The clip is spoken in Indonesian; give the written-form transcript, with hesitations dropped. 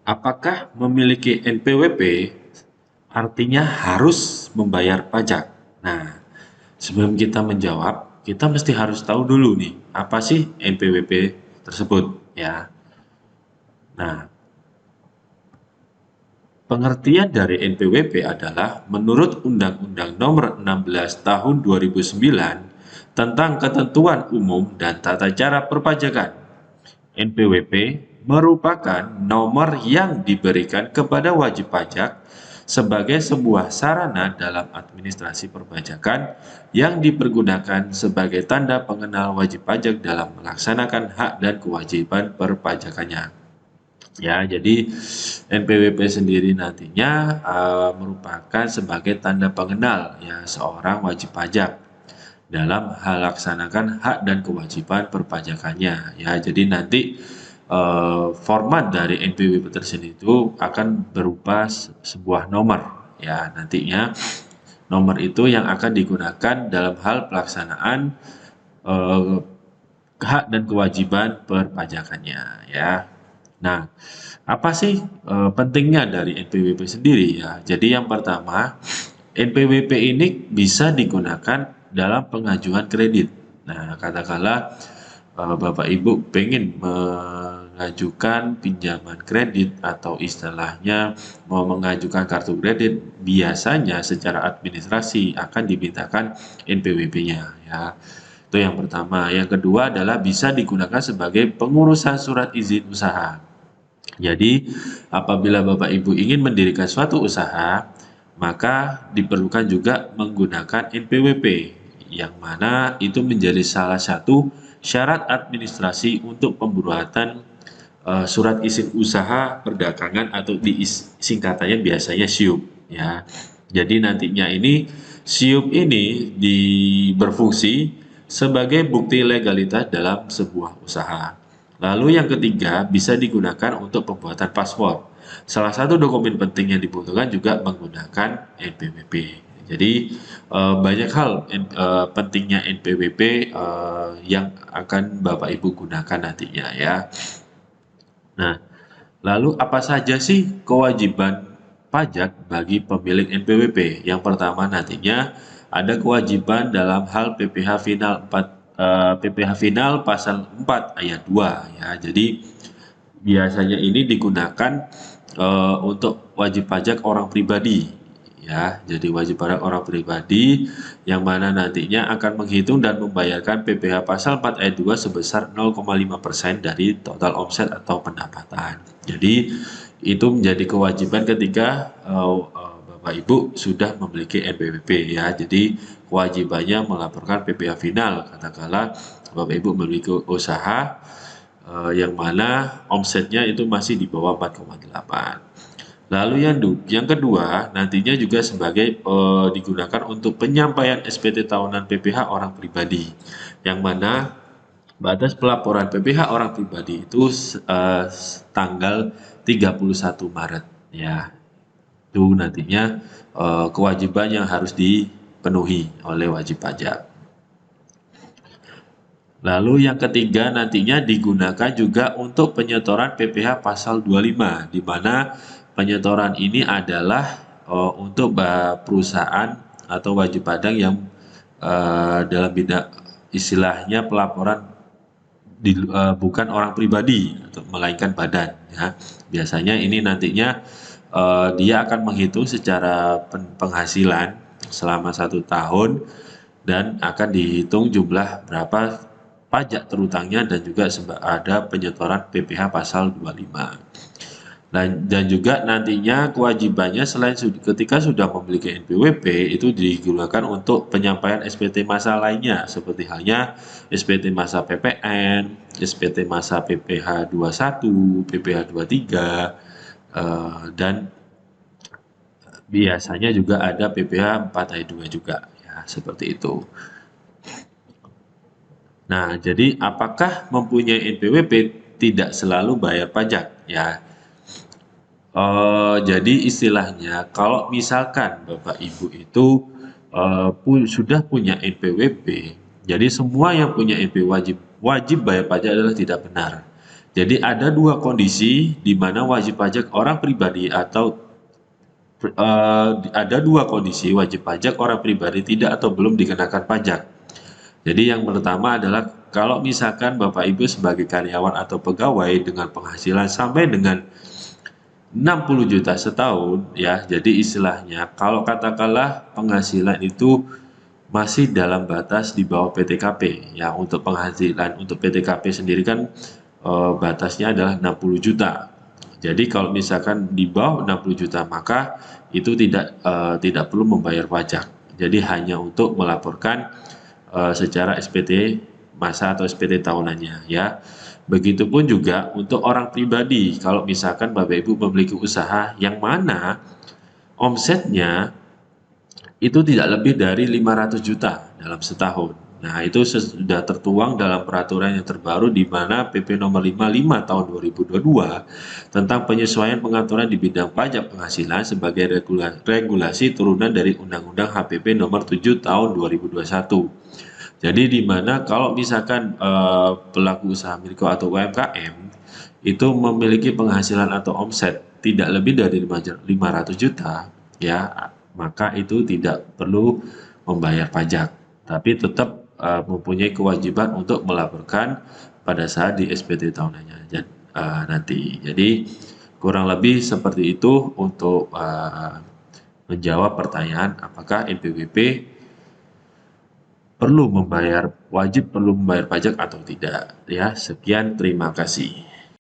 Apakah memiliki NPWP artinya harus membayar pajak? Nah, sebelum kita menjawab, kita mesti harus tahu dulu nih, apa sih NPWP tersebut ya. Nah, pengertian dari NPWP adalah menurut Undang-Undang Nomor 16 Tahun 2009 tentang Ketentuan Umum dan Tata Cara Perpajakan. NPWP merupakan nomor yang diberikan kepada wajib pajak sebagai sebuah sarana dalam administrasi perpajakan yang dipergunakan sebagai tanda pengenal wajib pajak dalam melaksanakan hak dan kewajiban perpajakannya. Ya, jadi NPWP sendiri nantinya merupakan sebagai tanda pengenal ya seorang wajib pajak dalam hal laksanakan hak dan kewajiban perpajakannya ya. Jadi nanti format dari NPWP tersebut itu akan berupa sebuah nomor ya. Nantinya nomor itu yang akan digunakan dalam hal pelaksanaan eh, hak dan kewajiban perpajakannya ya. Nah, apa sih pentingnya dari NPWP sendiri ya? Jadi yang pertama, NPWP ini bisa digunakan dalam pengajuan kredit. Nah, katakanlah Bapak Ibu pengen mengajukan pinjaman kredit atau istilahnya mau mengajukan kartu kredit, biasanya secara administrasi akan dimintakan NPWP-nya ya. Itu yang pertama. Yang kedua adalah bisa digunakan sebagai pengurusan surat izin usaha. Jadi, apabila Bapak Ibu ingin mendirikan suatu usaha, maka diperlukan juga menggunakan NPWP, yang mana itu menjadi salah satu syarat administrasi untuk pembuatan surat izin usaha perdagangan atau singkatannya biasanya SIUP ya. Jadi nantinya ini SIUP ini berfungsi sebagai bukti legalitas dalam sebuah usaha. Lalu yang ketiga bisa digunakan untuk pembuatan paspor. Salah satu dokumen penting yang dibutuhkan juga menggunakan NPWP. Jadi banyak hal pentingnya NPWP yang akan Bapak Ibu gunakan nantinya ya. Nah, lalu apa saja sih kewajiban pajak bagi pemilik NPWP? Yang pertama nantinya ada kewajiban dalam hal PPh final 4 PPh final pasal 4 ayat 2 ya. Jadi biasanya ini digunakan untuk wajib pajak orang pribadi ya. Jadi wajib pajak orang pribadi yang mana nantinya akan menghitung dan membayarkan PPh pasal 4 ayat 2 sebesar 0,5% dari total omset atau pendapatan. Jadi itu menjadi kewajiban ketika Bapak Ibu sudah memiliki NPWP ya. Jadi kewajibannya melaporkan PPh final katakanlah Bapak Ibu memiliki usaha yang mana omsetnya itu masih di bawah 4,8. Lalu yang kedua nantinya juga sebagai digunakan untuk penyampaian SPT tahunan PPh orang pribadi, yang mana batas pelaporan PPh orang pribadi itu tanggal 31 Maret ya. Itu nantinya kewajiban yang harus dipenuhi oleh wajib pajak. Lalu yang ketiga nantinya digunakan juga untuk penyetoran PPh pasal 25, di mana penyetoran ini adalah untuk perusahaan atau wajib pajak yang dalam bidang istilahnya pelaporan bukan orang pribadi atau melainkan badan ya. Biasanya ini nantinya dia akan menghitung secara penghasilan selama 1 tahun dan akan dihitung jumlah berapa pajak terutangnya dan juga ada penyetoran PPh pasal 25. Dan juga nantinya kewajibannya selain ketika sudah memiliki NPWP itu digunakan untuk penyampaian SPT masa lainnya seperti halnya SPT masa PPN, SPT masa PPh 21, PPh 23 dan biasanya juga ada PPh 4 ayat 2 juga ya, seperti itu. Nah, jadi apakah mempunyai NPWP tidak selalu bayar pajak? Ya, jadi istilahnya kalau misalkan Bapak Ibu itu sudah punya NPWP, jadi semua yang punya NPWP wajib bayar pajak adalah tidak benar. Jadi ada dua kondisi di mana wajib pajak orang pribadi atau ada dua kondisi wajib pajak orang pribadi tidak atau belum dikenakan pajak. Jadi yang pertama adalah kalau misalkan Bapak Ibu sebagai karyawan atau pegawai dengan penghasilan sampai dengan 60 juta setahun ya. Jadi istilahnya kalau katakanlah penghasilan itu masih dalam batas di bawah PTKP ya. Untuk penghasilan untuk PTKP sendiri kan batasnya adalah 60 juta. Jadi kalau misalkan di bawah 60 juta maka itu tidak perlu membayar pajak. Jadi hanya untuk melaporkan secara SPT masa atau SPT tahunannya ya. Begitupun juga untuk orang pribadi, kalau misalkan Bapak Ibu memiliki usaha yang mana omsetnya itu tidak lebih dari 500 juta dalam setahun. Nah, itu sudah tertuang dalam peraturan yang terbaru di mana PP nomor 55 tahun 2022 tentang penyesuaian pengaturan di bidang pajak penghasilan sebagai regulasi turunan dari Undang-Undang HPP nomor 7 tahun 2021. Jadi di mana kalau misalkan pelaku usaha mikro atau UMKM itu memiliki penghasilan atau omset tidak lebih dari 500 juta ya, maka itu tidak perlu membayar pajak, tapi tetap mempunyai kewajiban untuk melaporkan pada saat di SPT tahunannya nanti. Jadi kurang lebih seperti itu untuk menjawab pertanyaan apakah NPWP wajib perlu membayar pajak atau tidak ya. Sekian, terima kasih.